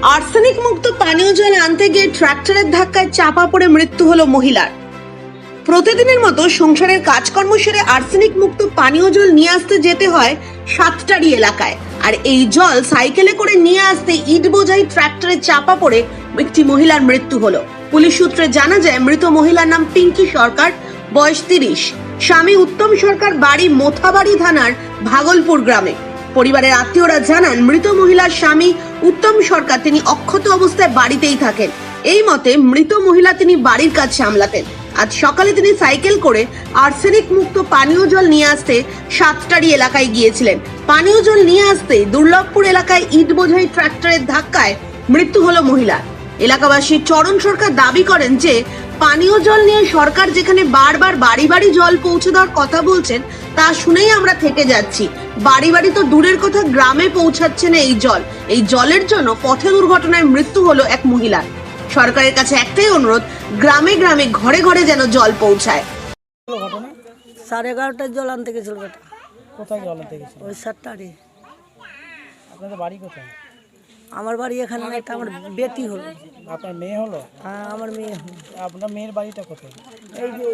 Arsenic মুক্ত পানীয় জল আনতে গিয়ে ট্রাক্টরের ধাক্কায় চাপা পড়ে মৃত্যু হলো মহিলার। প্রতিদিনের মতো সংসারের কাজকর্ম সেরে আর্সেনিক মুক্ত পানীয় জল নিয়ে আসতে যেতে হয় সাতটারি এলাকায়। আর এই জল সাইকেলে করে নিয়ে আসতে ইট বোঝাই ট্রাক্টরে চাপা পড়ে একটি মহিলার মৃত্যু হলো। পুলিশ সূত্রে জানা যায়, মৃত মহিলার নাম পিঙ্কি সরকার, বয়স 30। স্বামী উত্তম সরকার, বাড়ি মোথাবাড়ি থানার ভাগলপুর গ্রামে। পরিবারের আত্মীয়রা জানান, মৃত মহিলার স্বামী উত্তম সরকার তিনি অক্ষত অবস্থায় বাড়িতেই থাকেন। এই মতে মৃত মহিলা তিনি বাড়ির কাজ সামলাতেন। আজ সকালে তিনি সাইকেল করে আর্সেনিক মুক্ত পানীয় জল নিয়ে আসতে সাতটারি এলাকায় গিয়েছিলেন। পানীয় জল নিয়ে আসতে দুর্লভপুর এলাকায় ইট বোঝাই ট্রাক্টরের ধাক্কায় মৃত্যু হলো মহিলার। এলাকাবাসী চরণ সরকার দাবি করেন যে পানীয় জল নিয়ে সরকার যেখানে বারবার বাড়ি বাড়ি জল পৌঁছে দেওয়ার কথা বলছেন, তা শুনেই আমরা থেকে যাচ্ছি। বাড়ি বাড়ি তো দূরের কথা, গ্রামে পৌঁছাচ্ছে না এই জল। এই জলের জন্য পথে দুর্ঘটনায় মৃত্যু হলো এক মহিলার। সরকারের কাছে একটাই অনুরোধ, গ্রামে গ্রামে ঘরে ঘরে যেন জল পৌঁছায়। 11:30টায় জল আনতে গেছিল বেটা। কোথায় জল আনতে গেছিল? ওই সাতটারি। আপনাদের বাড়ি কোথায়? আমার বাড়ি এখানে না, এটা আমার বেটি হলো। আপনার মেয়ে হলো? হ্যাঁ, আমার মেয়ে হলো। আপনার মেয়ের বাড়িটা কোথায়? এই যে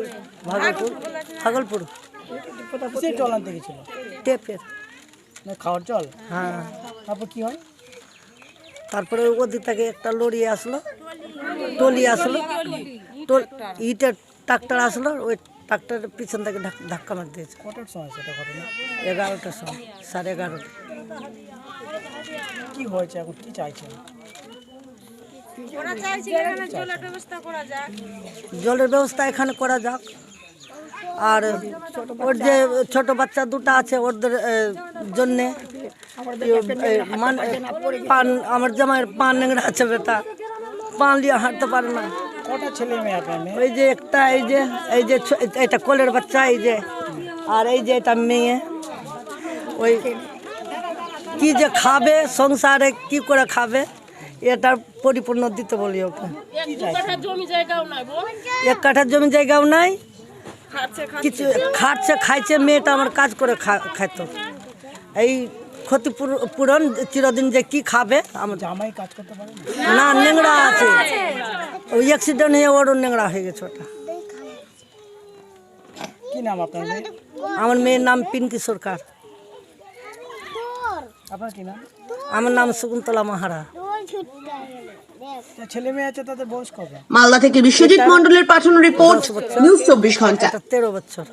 ভাগলপুর। ভাগলপুর কিসের জল আনতে গেছিল? টেপের। না, খাওয়ার জল? হ্যাঁ। তারপর কি হয়? তারপরে ওদিক থেকে একটা লরি আসলো, টলি আসলো, ইটের ট্রাক্টর আসলো, ওই ট্রাক্টরের পিছন থেকে ধাক্কা মার দিয়েছে। কটার সময় সেটা ঘটনা? 11টার সময়, 11:30। কি হয়েছে এখন, কি চাইছেন? জলের ব্যবস্থা এখানে করা যাক। আর ওর যে ছোট বাচ্চা দুটো আছে, ওদের জন্যে পান, আমার জামাইয়ের পান নেংড়া আছে বেটা, পান দিয়ে হাঁটতে পারে না। কটা ছেলে মেয়ে আপনার মেয়ে? ওই যে একটা, এই যে এটা কোলের বাচ্চা, এই যে, আর এই যে এটা মেয়ে। ওই কি যে খাবে, সংসারে কি করে খাবে, এটার পরিপূর্ণ দিতে বলি ওকে। 1 কাঠা জমি জায়গাও নাই, কিছু খাচ্ছে খাইছে। মেয়েটা আমার কাজ করে খাইতো। এই ক্ষতিপূরণ চিরদিন যে কি খাবে। আমার জামাই কাজ করতে পারে না, নেংড়া আছে। ওই অ্যাক্সিডেন্ট হয়ে ওরও নেংড়া হয়ে গেছে ওটা। কি নাম আপনার মেয়ে? আমার মেয়ের নাম পিঙ্কি সরকার। আপনার কি নাম? আমার নাম শকুন্তলা মাহারা। ছেলে মেয়ে আছে, তাদের বয়স কত? মালদা থেকে বিশ্বজিৎ মণ্ডলের পাঠানো রিপোর্ট, নিউজ 24 ঘন্টা। 13 বছর।